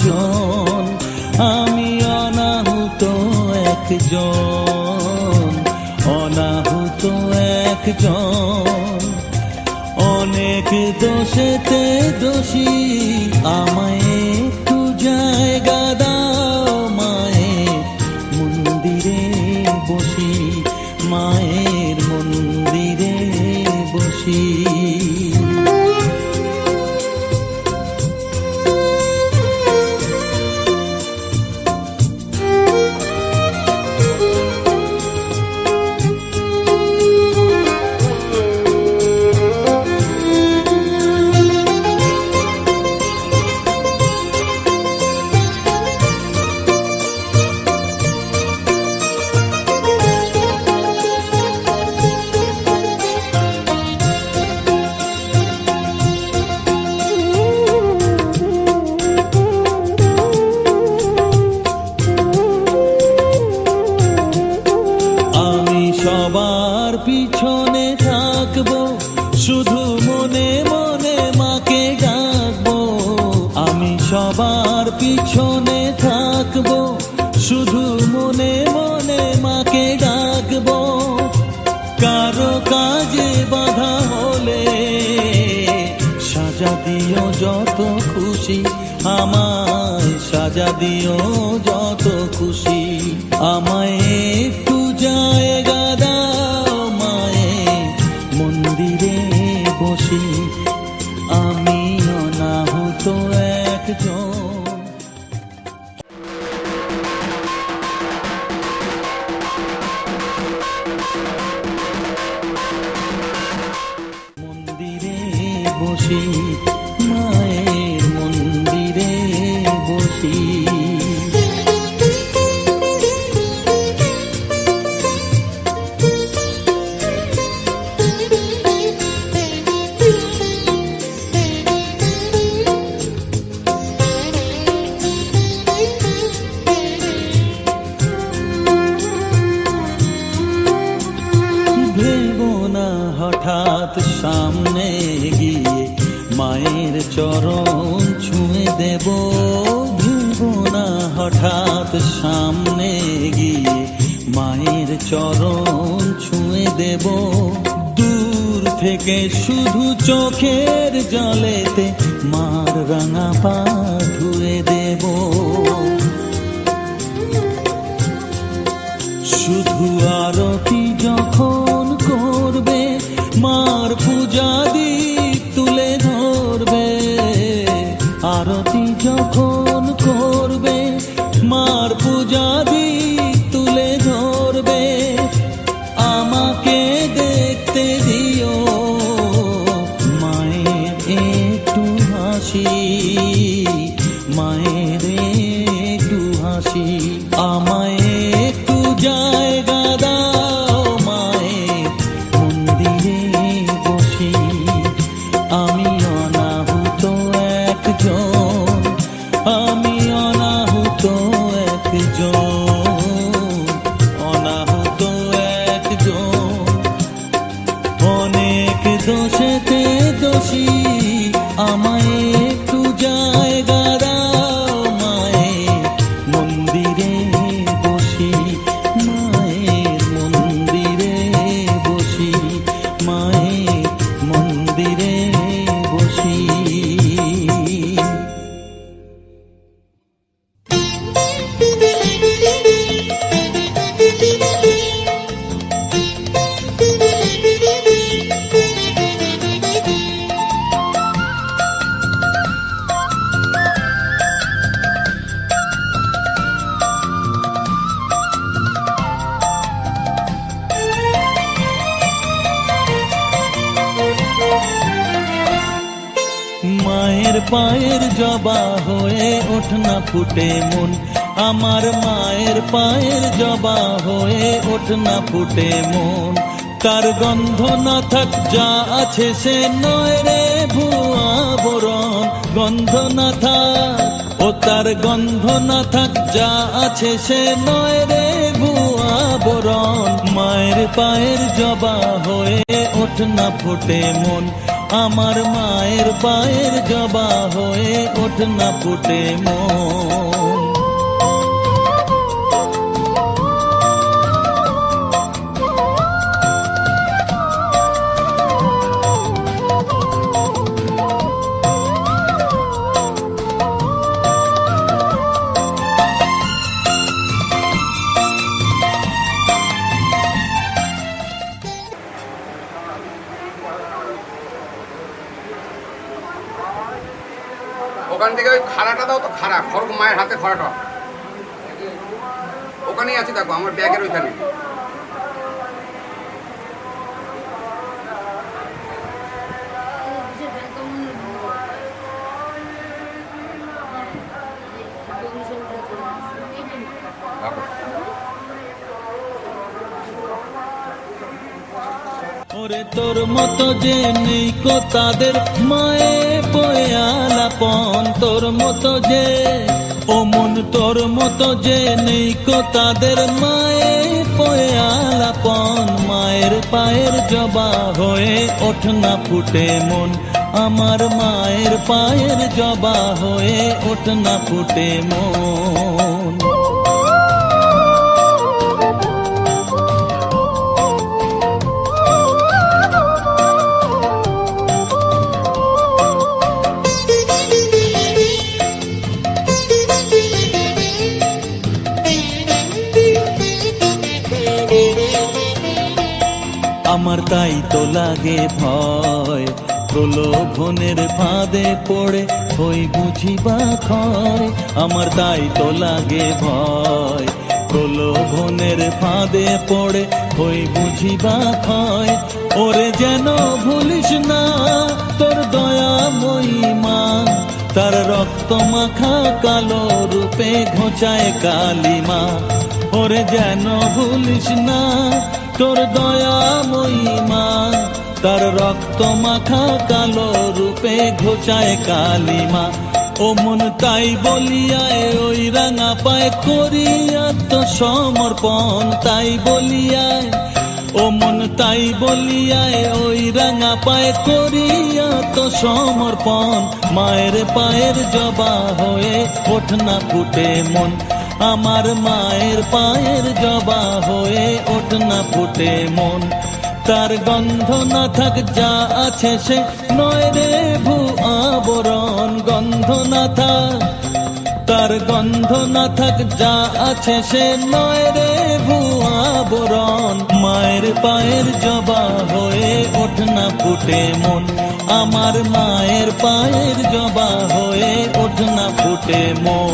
একজন, আমি অনাহুত একজন, অনাহুত একজন। অনেক দোষেতে দোষী, আমায় একটু জায়গা দাও মায়ের মন্দিরে বসি, মায়ের মন্দিরে বসি। সবার পিছনে থাকবো, শুধু মনে মনে মাকে ডাকবো। আমি সবার পিছনে থাকবো, শুধু মনে মনে মাকে ডাকবো। কারো কাজে বাধা হলে সাজা দিও যত খুশি, আমায় সাজা দিও যত খুশি। আমায় একটু জায়গা দাও মায়ের মন্দিরে বসি, আমি অনাহুত একজন। মন্দিরে বসি, মায়ের মন্দিরে বসি। ভেবো না হঠাৎ সামনে গিয়ে মায়ের চরণ ছুঁয়ে দেব, ভেবো না হঠাৎ সামনে গিয়ে মায়ের চরণ ছুঁয়ে দেব। দূর থেকে শুধু চোখের জলেতে মার রাঙা পা ধুয়ে দেব। শুধু আরতি যখন করবে, মার পূজা দীপ তুলে ধরবে। আরতি যখন করবে, মার পূজা দীপ তুলে ধরবে। আমাকে দেখতে দিও মায়ের একটু হাসি, মায়ের একটু হাসি। আমায় একটু জায়গা দাও মায়ের মন্দিরে বসি, আমি অনাহুত একজন, আমি অনাহুত একজন, অনাহুত একজন। অনেক দোষেতে দোষী, আমায় একটু জায়গা দাও মায়ের মন্দিরে বসি, মায়ের মন্দিরে বসি, মায়ের মন্দিরে বসি। মায়ের পায়ের জবা হয়ে ওঠ না ফুটে মন, আমার মায়ের পায়ের জবা হয়ে ওঠ না ফুটে মন। তার গন্ধ না থাক যা আছে সে নয় রে ভুয়া বরণ, গন্ধ না থাক ও তার গন্ধ না থাক যা আছে সে নয় রে ভুয়া বরণ। মায়ের পায়ের জবা হয়ে ওঠ না ফুটে মন, আমার মায়ের পায়ের জবা হয়ে ওঠ না ফুটে মন। ওখান থেকে ওই খাড়াটা দাও তো, খাড়া খড়গ মায়ের হাতে খড়াটা ওখানেই আছে, দেখো আমার ব্যাগের ওইখানে। ওরে তোর মতো যে নেই কো তাদের মায়ে বয়ে আলাপন, তোর মতো যে ও মন, তোর মতো যে নেই কো তাদের মায়ে বয়ে আলাপন। মায়ের পায়ের জবা হয়ে ওঠ না ফুটে মন, আমার মায়ের পায়ের জবা হয়ে ওঠ না ফুটে মন। আমার তাই তো লাগে ভয়, প্রলোভনের ফাঁদে পড়ে হই বুঝি বা ক্ষয়। আমার তাই তো লাগে ভয়, প্রলোভনের ফাঁদে পড়ে হই বুঝি বা ক্ষয়। ওরে যেন ভুলিস না তোর দয়াময়ী মা, তার রক্ত মাখা কালো রূপে ঘোচায় কালিমা। ওরে যেন ভুলিস না তোর দয়াময়ী মা, তার রক্ত মাখা কালো রূপে ঘোচায় কালিমা। ও মন তাই বলিয়ায় ওই রাঙা পায় করিয়া তো সমর্পণ, তাই বলিয়ায় ও মন তাই বলিয়ায় ওই রাঙা পায় করিয়া তো সমর্পণ। মায়ের পায়ের জবা হয়ে ওঠ না ফুটে মন, আমার মায়ের পায়ের জবা হয়ে ওঠ না ফুটে মন। তার গন্ধ না থাক যা আছে সে নয় রে ভূ আবরণ, গন্ধ না থাক, তার গন্ধ না থাক যা আছে সে নয় রে ভূ আবরণ। মায়ের পায়ের জবা হয়ে ওঠ না ফুটে মন, আমার মায়ের পায়ের জবা হয়ে ওঠ না ফুটে মন।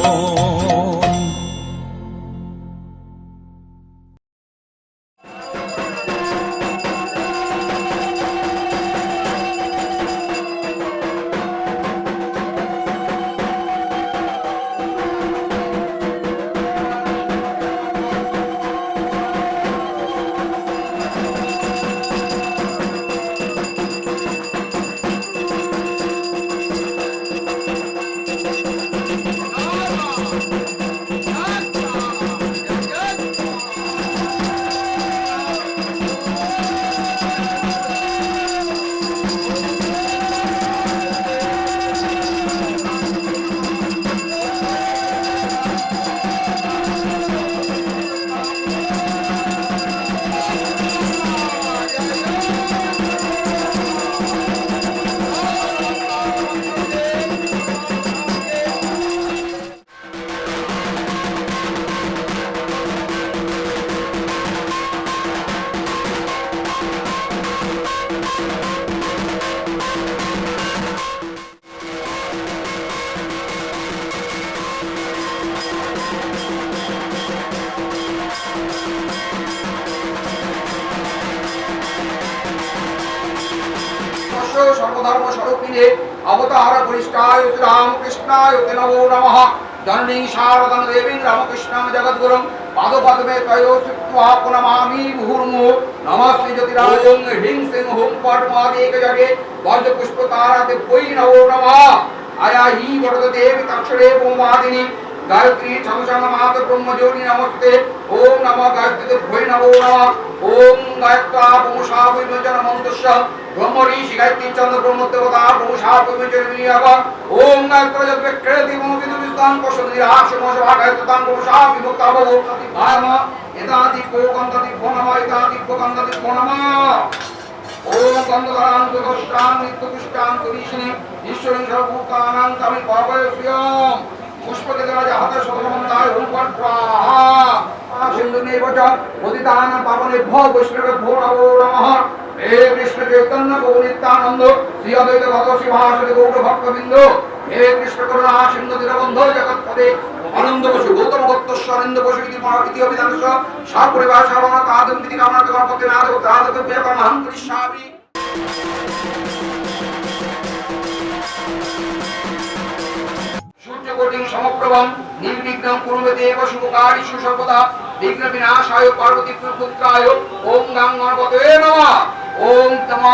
सर्वधर्म स्वरूपिणे अवतार वरिष्ठाय श्री रामकृष्णाय ते नमो नमः। जननी शारदं देवीं रामकृष्णं जगद्गुरुं पादपद्मे तयो स्थित्वा प्रणमामि मुहुर्मुहुः। नमः श्री ज्योतिराजं ह्रीं श्रीं हुं पद्मादेक जगे वज्रपुष्पताराते वै नमो नमः। आया हि वरद देवी तक्षणे भूमादिनी गायत्री छंदसांग मात ब्रह्मज्योति नमस्ते ओम नमः गायत्री भै नमो नमः ओम गायत्वा पुंसा विमोचन मंत्रस्य ब्रह्म ऋषि गायत्री चंद्र ब्रह्म देवता पुंसा विमोचन विनियोग ओम गायत्री जब विक्रति मोदित विस्तान कोशल निराश मोशवा गायत्रां पुंसा विमुक्ता भव आयम एतादि को गंधति नमः एतादि को गंधति नमः ओम गंधरां दुष्टां नित्यपुष्टां तुरीशने ईश्वरं सर्वभूतानां तमिं पापयस्यम् पुष्पके द्वारा हाथ शतमन्ताय ओम स्वाहा सिंधुनेव च उदितान पावनेभ्यो वैष्णवेभ्यो नमो नमः हे कृष्ण चैतन्य गौर नित्यानंद श्री अद्वैत भगवत शिवासदि गौर भक्तबिंद हे कृष्ण करुणा सिंधु दीनबंधु जगत्पते आनंद बसु गौतम गोत्तस्य आनंद बसु इति अभिधानस्य सापरिवार श्रवण कादम विधि कामना गणपति नाद उदाद व्यकमहं कृष्णामि सूर्यकोटिं समप्रभं निर्विघ्नं कुरुमेदेव शुभकार्येषु सर्वदा विघ्न विनाशाय पार्वती पुत्राय ओम गं गणपते नमः ओम तम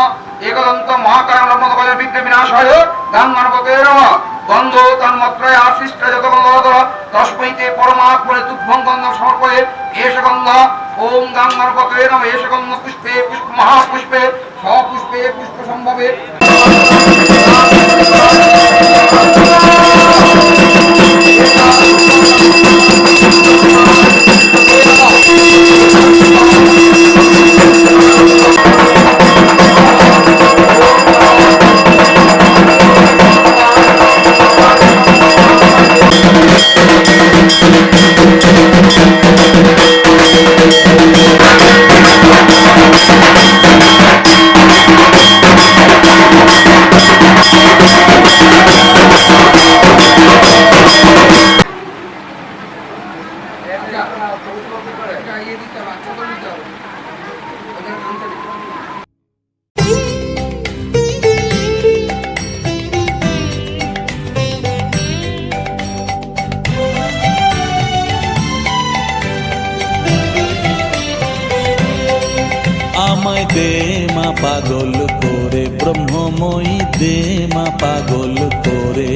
एकदंत महाकाय नमः विघ्न विनाशाय गं गणपते नमः गंधो तन्मत्रय आशिष्ट जगदगद तस्मै ते परमात्मने तुभ्यं गंधं समर्पये एष गंध ओम गं गणपते नमः एष गंध पुष्पे पुष्प महापुष्पे सपुष्पे पुष्प संभवे আমায় দে মা পাগল করে ব্রহ্মময়ী দে মা পাগল করে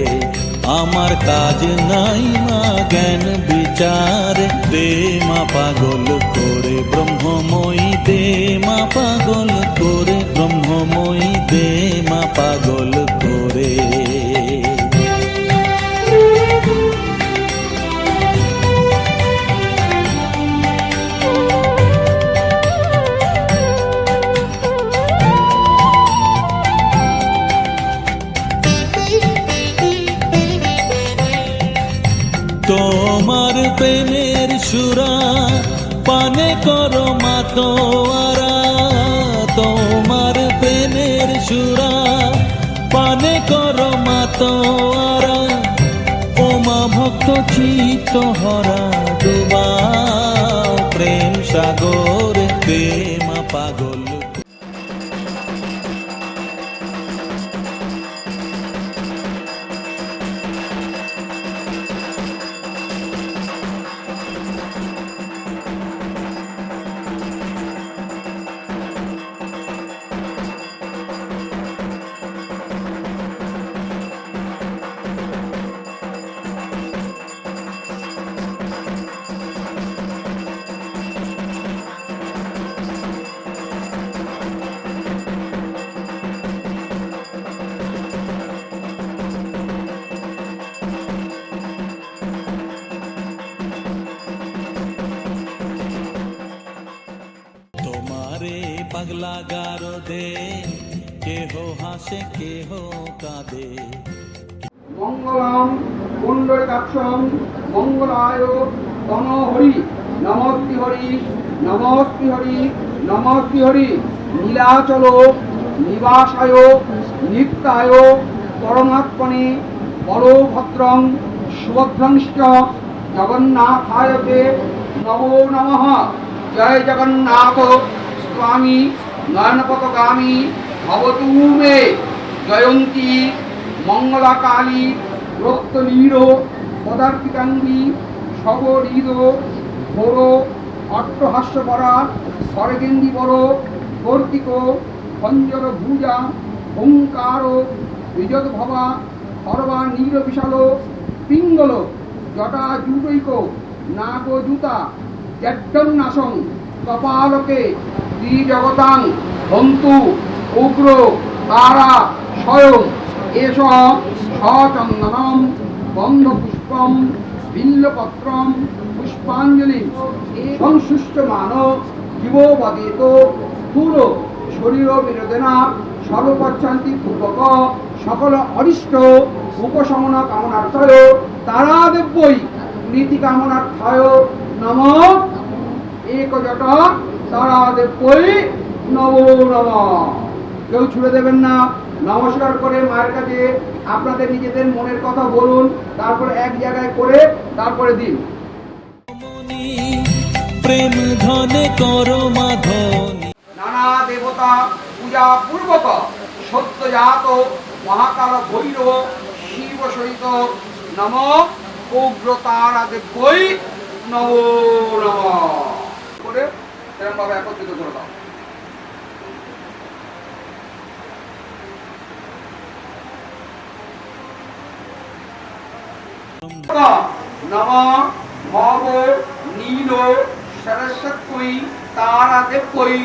আমার কাজ নাই মা জ্ঞান বিচার দে মা পাগল করে ব্রহ্মময়ী দে মা পাগল করে ব্রহ্মময়ী দে মা পাগল করে তোমার প্রেমের সুরা পানে করো মাতোয়ারা তোমার প্রেমের সুরা পানে করো মাতোয়ারা ওমা ভক্ত চিত্ত হরা ডুবাও প্রেম সাগর প্রেমা পাগল পাগলা গারো দে কেহ হাসে কেহ কাঁদে মঙ্গলম কুণ্ডলিকাক্ষম মঙ্গলায় তনহরি নমস্তি হরি নমস্তি হরি নমস্তি হরি নীলাচল নিবাসায় নিত্যায় পরমাত্মনে বলভদ্রং সুভদ্রংশ্চ জগন্নাথায় তে নমো নমঃ জয় জগন্নাথ स्वामी नयनपथगामी भवतु मे जयंती मंगला काली रक्तलीरो पदार्थिकांगी सबरीरो घोरो अट्टहास्यपरा स्वर्गेन्दी बड़ो कर्तिको खंजर भुजा ओंकारो विजत भवा सर्वा नील विशालो पिंगल জটা জুটৈক নাগ জুতা জ্যাঠং নাসং কপালকে ত্রিজগতাং হন্তু উগ্র তারা স্বয়ং এসব সচন্দনম বন্ধপুষ্পম বিল্লপত্রম পুষ্পাঞ্জলি সংশুষ্টমান জীববদিত স্থূল শরীর বিনোদনা সর্বপচ্ছান্তি পূর্বক সকল অরিষ্ট উপশমন কামনার্থয় তারাদেব্যই নীতি কামনার্থয় নম একজট তারাদেব্যই নমো নমঃ। কেউ ছুড়ে দেবেন না, নমস্কার করে মায়ের কাছে আপনাদের নিজেদের মনের কথা বলুন, তারপর এক জায়গায় করে তারপরে দিন। প্রেম ধনে করো মাধনী। নানা দেবতা পূজা পূর্বক সত্যজাত মহাকাল ভৈরব শিব সহিত নম উগ্রতারা দেবই নমো নমঃ করে এরকম ভাবে একত্রিত করে দাও। নম ভব নীল সরস্বতী তারা দেবই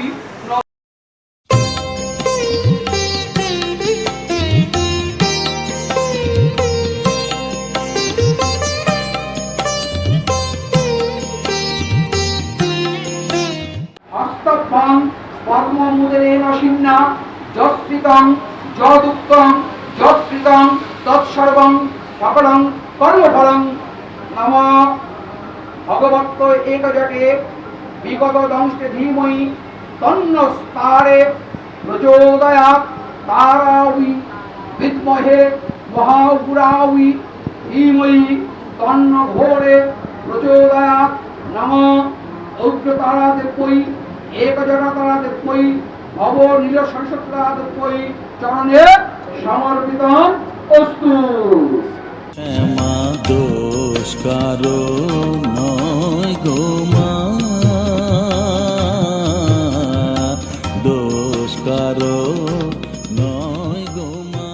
হস্তভং পদ্মমুদেন সিন্না যৎকৃতং যদুক্তং যৎকৃতং তৎসর্বং সকলং কর্মফলং নম ভগবত একজটে বিগত দংষ্টে ধীমহি তন্নস্তারে প্রচোদয়াৎ তারাউই বিদ্মহে মহাগুরাউই ধীমহি তন্ন ঘোরে প্রচোদয়াৎ নম উগ্রতারা দেবই একজটা তারা দেবই ভব নীল সরস্বতী দেবই চরণে সমর্পিত অস্তু। ক্ষমা দোষ কারো নয় গো মা, দোষ কারো নয় গো মা।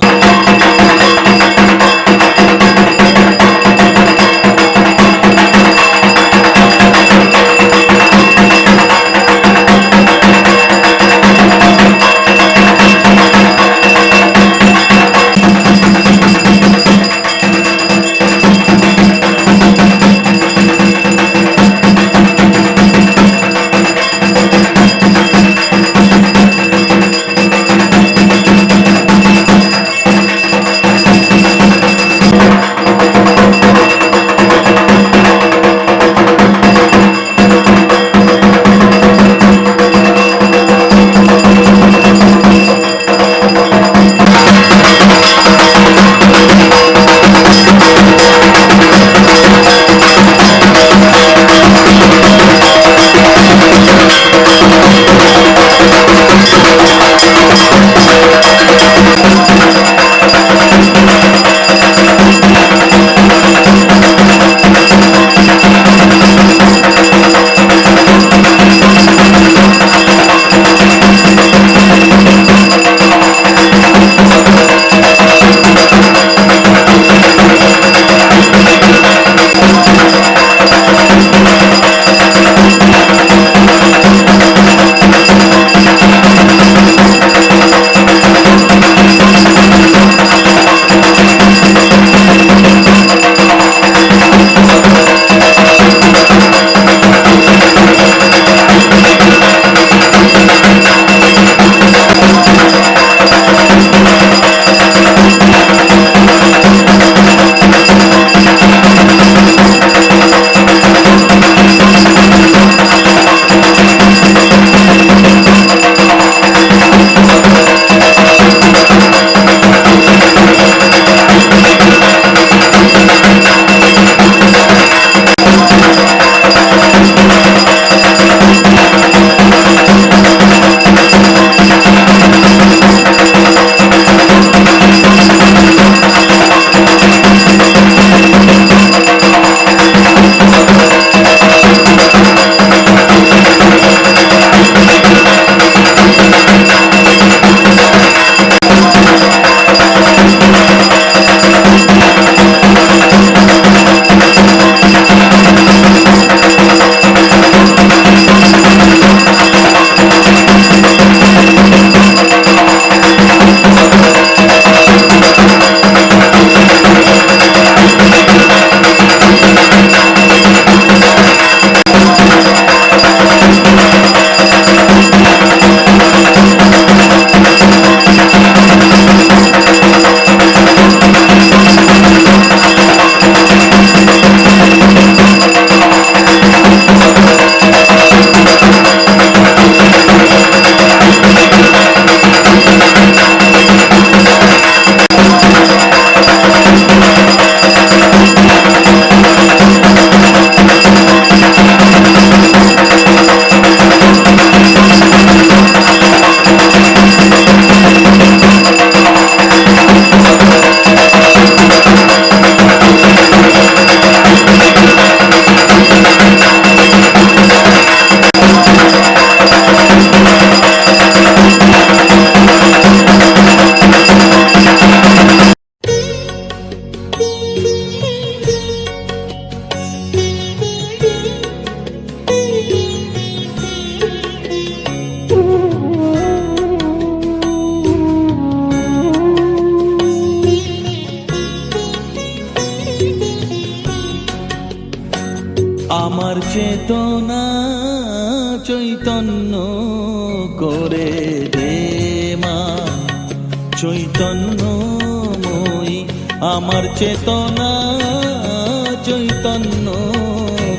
আমার চেতনা চৈতন্য করে দে মা, চৈতন্যময়ী আমার চেতনা চৈতন্য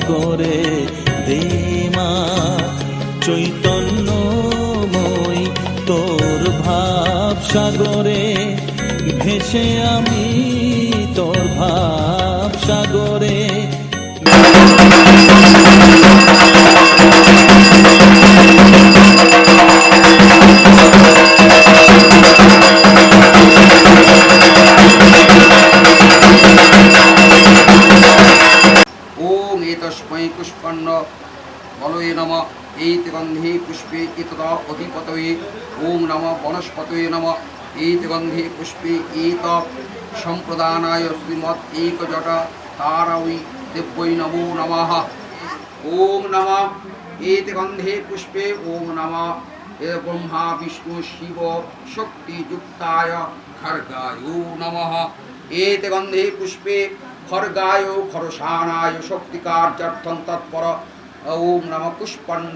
করে দে মা, চৈতন্যময়ী তোর ভাব সাগরে ভেসে আমি তোর ভাব সাগরে। ওম এতস্मै পুষ্পন্ন বলয়ে নমঃ এইতে গন্ধে পুষ্পে এতদা অধিপতয়ে। ওম নমঃ বনস্পতয়ে নমঃ এইতে গন্ধে পুষ্পে এত সম্প্রদানায় শ্রীমৎ একজটা তারাই দেব্যৈ নমো নমঃ। ওম নমঃ এইতে গন্ধে পুষ্পে ওম নমঃ ব্রহ্মা বিষ্ণু শিব শক্তি যুক্তায় খর্গায় নমঃ। এইতে গন্ধে পুষ্পে খর্গায় খরসানায় শক্তিকার্যার্থং তৎপর। ওম নমঃ পুষ্পাণ্ড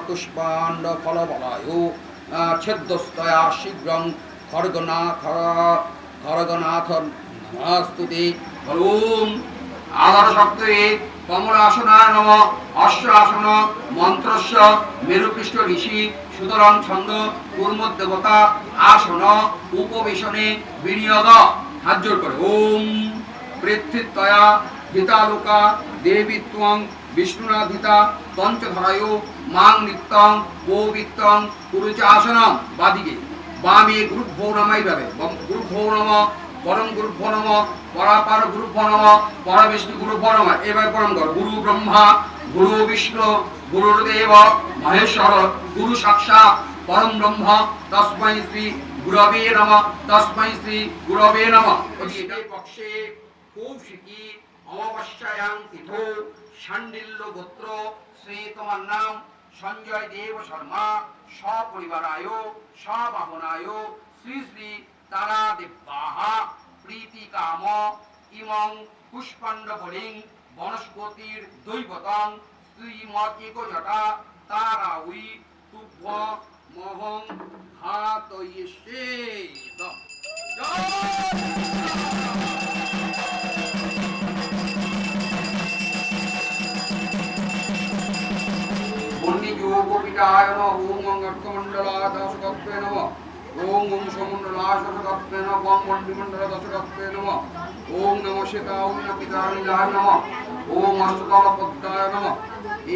পুষ্পাণ্ড ফলবলায় ছেদ্যস্তয়া শীঘ্রং খড়গনাথ নমস্তুতে। ওম আধার শব্দে কমলাসনায় নমঃ। অশ্বাসন মন্ত্রস্য মেরুপৃষ্ঠ ঋষি সুতরাং ছন্দ কূর্মদেবতা আসন উপবেশনে বিনিয়োগ। হাত জোর করে ওম পৃথিত্যয়া হিতালোকা দেবী ত্বং বিষ্ণুনাধিতা পঞ্চধরায় মাং নিত্যং পবিত্রং কুরুচাসনম। বাদিকে বামে গুরুভ্যো নমঃ। এইভাবে গুরুভ্যো নমঃ, পরম গুরুভ্যো নমঃ, পরাপার গুরুভ্যো নমঃ, পরবিষ্ণু গুরুভ্যো নমঃ। এভাবে পরম কর। গুরু ব্রহ্মা গুরু বিষ্ণু গুরুদেব মহেশ্বর গুরু সাক্ষাৎ পরম ব্রহ্ম তস্मै শ্রী গুরবে নমঃ, তস্मै শ্রী গুরবে নমঃ। এই পক্ষে কৌশিকী অমাবস্যায়াং তিথৌ শাণ্ডিল্য গোত্র শ্রী তোমার নাম সঞ্জয় দেব শর্মা সপরিবারায় সবাহনায় শ্রী শ্রী তারা দেব্যাহা প্রীতি কাম ইমং পুষ্পাণ্ড বলিং বনস্পতির দৈবতং শ্রীমৎ একজটা তারা উই তুভ্য মহং ঘাতয়িষ্যে। গোপিতায় নমঃ। ওম অঙ্গমণ্ডলাদশকত্বে নমঃ। ওম বংশমণ্ডলাশকত্বে নমঃ। ওম মণ্ডিমণ্ডলদশকত্বে নমঃ। ওম নমঃ সীতাউন্নপিতায় নমঃ। ওম অষ্টদলপদ্মায় নমঃ।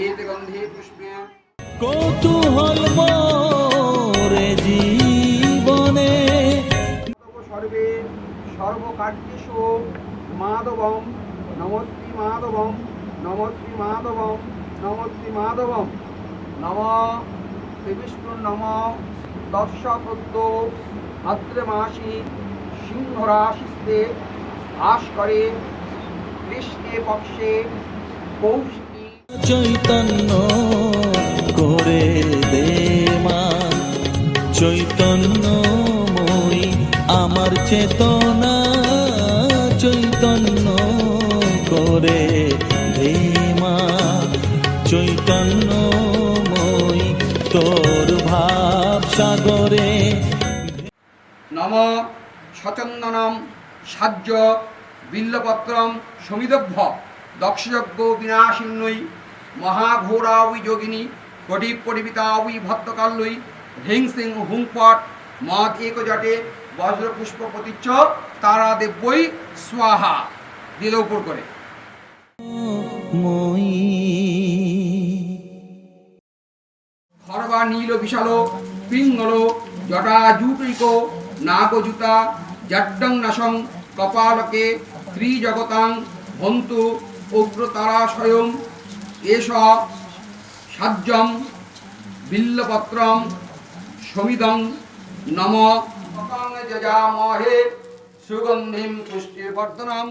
এতে গন্ধে পুষ্পে কৌতূহল মোরে জীবনে সর্বে সর্বকার্যেষু মাধবম নমস্তি মাধবম নমস্তি মাধবম নমস্তি মাধবম। নমঃ শ্রীবিষ্ণু নমঃ। দর্শপ্রদ্য ভাদ্রমাসি সিংহরাশিস্তে ভাস্করে কৃষ্ণে পক্ষে কৌশিকী। চৈতন্য করে দে মা, চৈতন্যময়ী আমার চেতনা চৈতন্য করে দে মা, চৈতন্যময়ী তোর ভাব সাগরে। নমঃ সচন্দনম সাজ্য বিল্লপত্রম সমিদভ্য দক্ষযজ্ঞ বিনাশিন্নৈ মহাঘোরাউই যোগিনী কোটি পরিবিতাউই ভক্তকাল্যৈ হ্রিং সিং হুংপট মদ একজটে বজ্রপুষ্প প্রতিচ্ছ তারা দেব্যই স্বাহা। দিল উপর করে খরবা নীল বিশাল পিঙ্গল জটা জুটৈক নাগজুতা জাড্ডং নাশং কপালকে ত্রিজগতাং হন্তু উগ্রতারা স্বয়ং এষ সাজ্যম বিল্লপত্রম সমিদং নম যজামহে সুগন্ধিম পুষ্টিবর্ধনম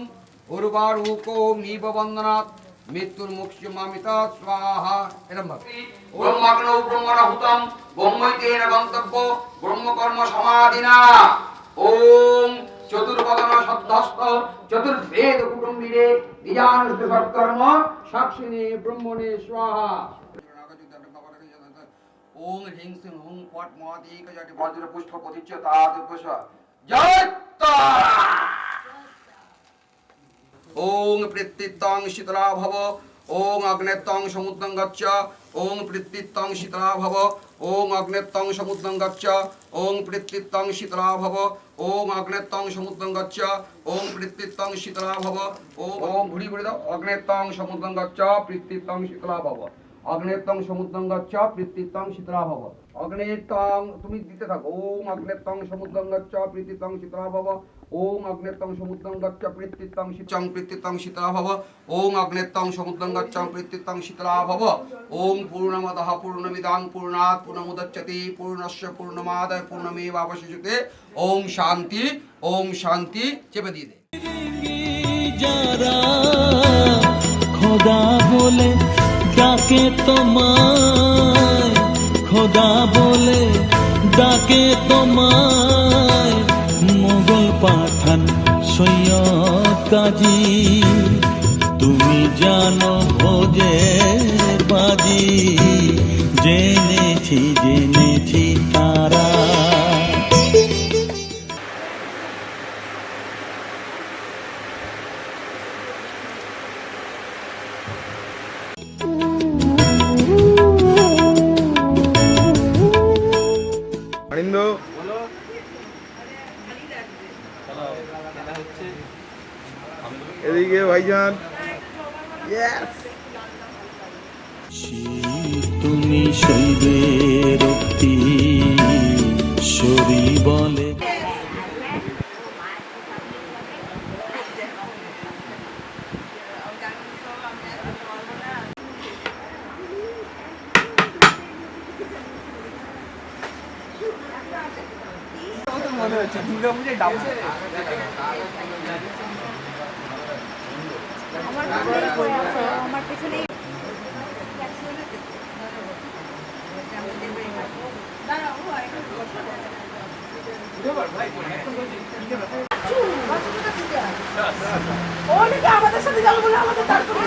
উর্বারুকো মিব বন্দনাৎ মৃত্যুর্মুক্ষমামিতা স্বাহা। এরকম ভাবে ব্রহ্মাগ্নৌ ব্রহ্মণহুতম ব্রহ্মৈতেন গন্তব্য ব্রহ্মকর্ম সমাধিনা। ওম চতুর্বদন সদ্ধস্ত চতুর্ভেদ কুটুম্বিরে বিজানুষ্ঠ সৎকর্ম সাক্ষিণে ব্রহ্মণে স্বাহা। ওং হ্রিং সিং হুং পট মহৎ একজাটি বজ্র পুষ্প প্রতিচ্ছ তাদুপস জয় তারা। ওং প্রীতিত্বং শীতলা ভব ওং অগ্নেত্বং সমুদ্রং গচ্ছ ওং প্রীতিত্বং শীতলা ভব ওং অগ্নেত্বং সমুদ্রং গচ্ছ ওং প্রীতিত্বং শীতলা ভব ওং অগ্নেত্বং সমুদ্রং গচ্ছ ওং প্রীতিত্বং শীতলা ভব ওং ঘুরি ঘুরি দাও অগ্নেত্বং সমুদ্রং গচ্ছ প্রীতিত্বং শীতলা ভব অগ্নেত্বং সমুদ্রং গচ্ছ প্রীতিত্বং শীতলা ভব অগ্নেত্বং তুমি দিতে থাকো ওং অগ্নেত্বং সমুদ্রং গচ্ছ প্রীতিত্বং শীতলা ভব ওং অগ্নেত্বং সমুদ্রং গচ্ছ প্রীতিত্বং শীতং প্রীতিত্বং শীতলা ভব ওং অগ্নেত্বং সমুদ্রং গচ্ছ প্রীতিত্বং শীতলা ভব ওং পূর্ণমদঃ পূর্ণমিদং পূর্ণাৎ পূর্ণমুদচ্যতে পূর্ণস্য পূর্ণমাদায় পূর্ণমেবাবশিষ্যতে ওম শান্তি ওম শান্তি। চেপে দিয়ে দে। যারা খোদা বলে ডাকে তোমায়, খোদা বলে ডাকে তোমায়, মোগল পাঠান সৈয়দ কাজী, তুমি জানো ভোজের বাজি, জেনেছি জেনেছি তারা। এদিকে ভাইজান তুমি শৈবের শরী বলে আমার পেছনে আমাদের সাথে যাবো বলে আমাদের তার করে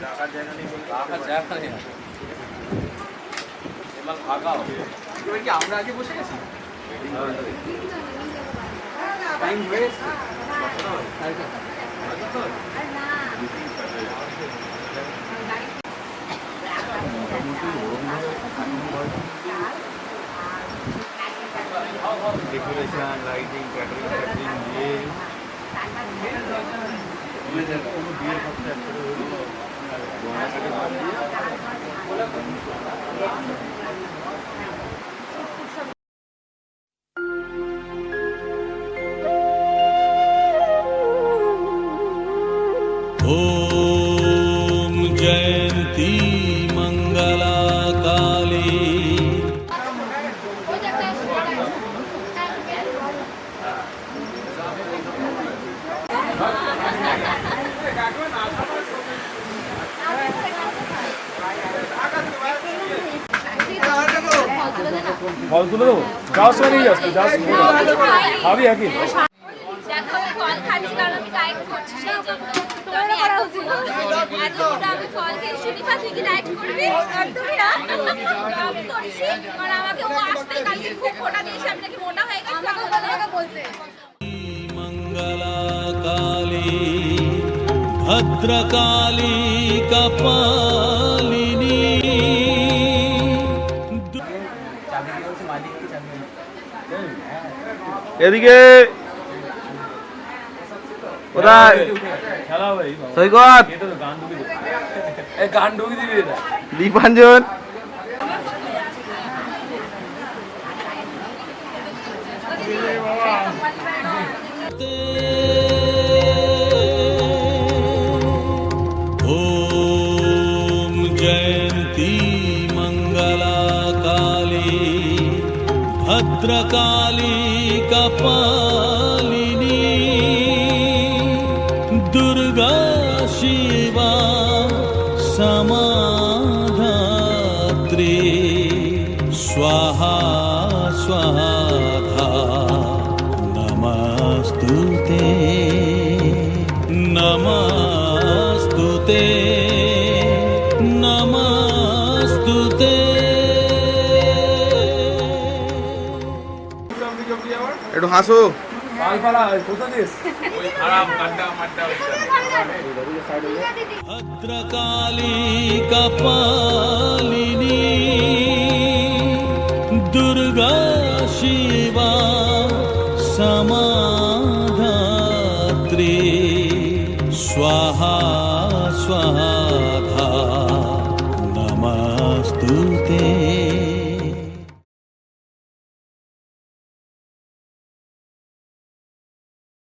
রাখার জায়গা নেই, রাখার জায়গা নেই, এবার ভাগাও। এবার কি আমরা আগে বসে গেছি? টাইম হয়ে এসছে। ডেকোরেশন, লাইটিং, ক্যাটারিং দিয়ে বিয়ের খরচা ओम जयंती मंगला काली। ফল তুলে দেবো, যাওয়ার সময় নিয়ে যাস, যাস খাবি একই দেখো আমি ফল খাচ্ছি কারণ আমি ডায়েট করছি সেই জন্য। তো আমি এত আমি ফল খেয়ে শুনি তুই কি ডায়েট করবি? একদমই না। আমি করছি কারণ আমাকে ও আসতে কালকে খুব মোটা দিয়েছে, আমি নাকি মোটা হয়ে গেছি, আমাকে বলতে। मंगला काली भद्रकाली कपालिनी। এদিকে কোথায় খেলা ভাই সৈকত গান ঢুকি দিবি দীপাঞ্জন ओम जयंती मंगला भद्रकाली कपालिनी दुर्गा शिवा समाधात्री स्वाहा स्वाहा नमस्तुते नमस्तुते नमस्तुते। একটু হাসো। পালপাড়া কোথা দিস भद्रकाली कपालिनी दुर्गा शिवा समाधात्री स्वाहा स्वाहा नमस्तुते।